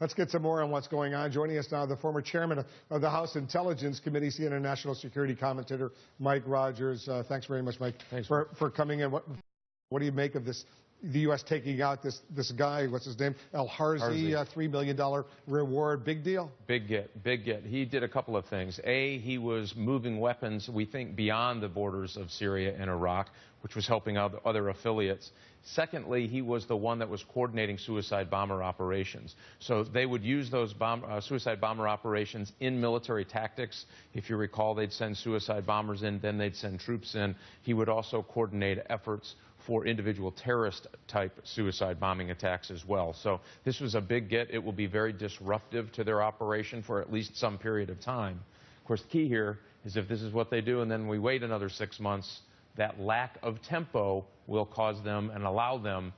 Let's get some more on what's going on. Joining us now, the former chairman of the House Intelligence Committee, CNN national security commentator, Mike Rogers. Thanks very much, Mike, for coming in. What do you make of this? The U.S. taking out this guy, what's his name? Al-Harzi, $3 million reward. Big deal? Big get, big get. He did a couple of things. A, he was moving weapons, we think, beyond the borders of Syria and Iraq, which was helping out other affiliates. Secondly, he was the one that was coordinating suicide bomber operations. So they would use those suicide bomber operations in military tactics. If you recall, they'd send suicide bombers in, then they'd send troops in. He would also coordinate efforts for individual terrorist-type suicide bombing attacks as well. So this was a big get. It will be very disruptive to their operation for at least some period of time. Of course, the key here is if this is what they do and then we wait another 6 months, that lack of tempo will cause them and allow them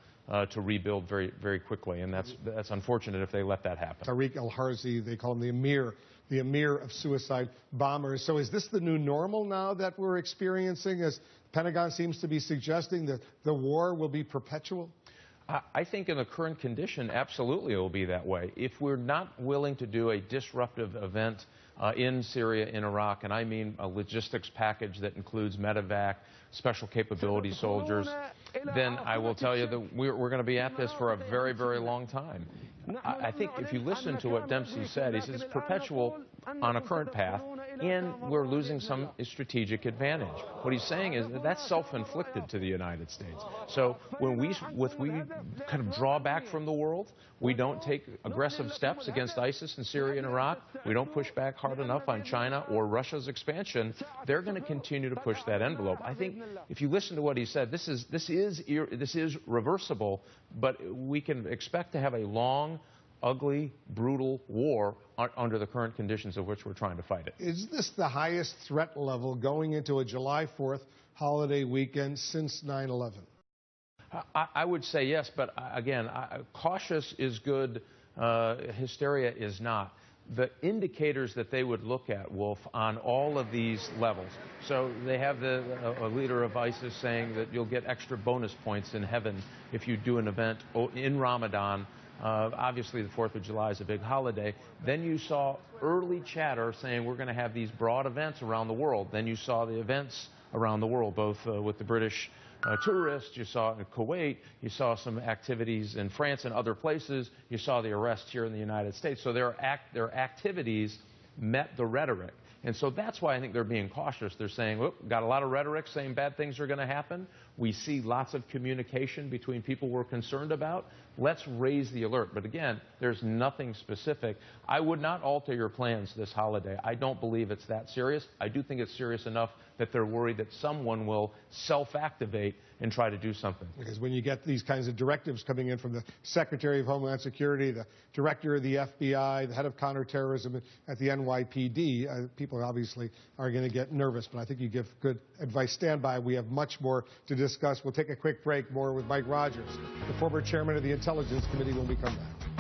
to rebuild very, very quickly. And that's unfortunate if they let that happen. Tariq Al-Harzi, they call him the emir of suicide bombers. So is this the new normal now that we're experiencing, as the Pentagon seems to be suggesting, that the war will be perpetual? I think in the current condition, absolutely it will be that way. If we're not willing to do a disruptive event in Syria, in Iraq, and I mean a logistics package that includes medevac, special capability soldiers, then I will tell you that we're going to be at this for a very, very long time. I think if you listen to what Dempsey said, he says it's perpetual on a current path, and we're losing some strategic advantage. What he's saying is that that's self-inflicted to the United States. So when we kind of draw back from the world, we don't take aggressive steps against ISIS in Syria and Iraq, we don't push back hard enough on China or Russia's expansion, they're going to continue to push that envelope. I think if you listen to what he said, this is reversible, but we can expect to have a long, ugly, brutal war under the current conditions of which we're trying to fight it. Is this the highest threat level going into a July 4th holiday weekend since 9/11? I would say yes, but again, cautious is good, hysteria is not. The indicators that they would look at, Wolf, on all of these levels. So they have a leader of ISIS saying that you'll get extra bonus points in heaven if you do an event in Ramadan. Obviously, the 4th of July is a big holiday. Then you saw early chatter saying we're going to have these broad events around the world. Then you saw the events around the world, both with the British tourists, you saw in Kuwait, you saw some activities in France and other places, you saw the arrest here in the United States. So their activities met the rhetoric. And so that's why I think they're being cautious. They're saying, look, got a lot of rhetoric saying bad things are going to happen. We see lots of communication between people we're concerned about. Let's raise the alert. But again, there's nothing specific. I would not alter your plans this holiday. I don't believe it's that serious. I do think it's serious enough that they're worried that someone will self-activate and try to do something. Because when you get these kinds of directives coming in from the Secretary of Homeland Security, the Director of the FBI, the head of counterterrorism at the NYPD, people obviously are going to get nervous, but I think you give good advice. Stand by. We have much more to discuss. We'll take a quick break. More with Mike Rogers, the former chairman of the Intelligence Committee, when we come back.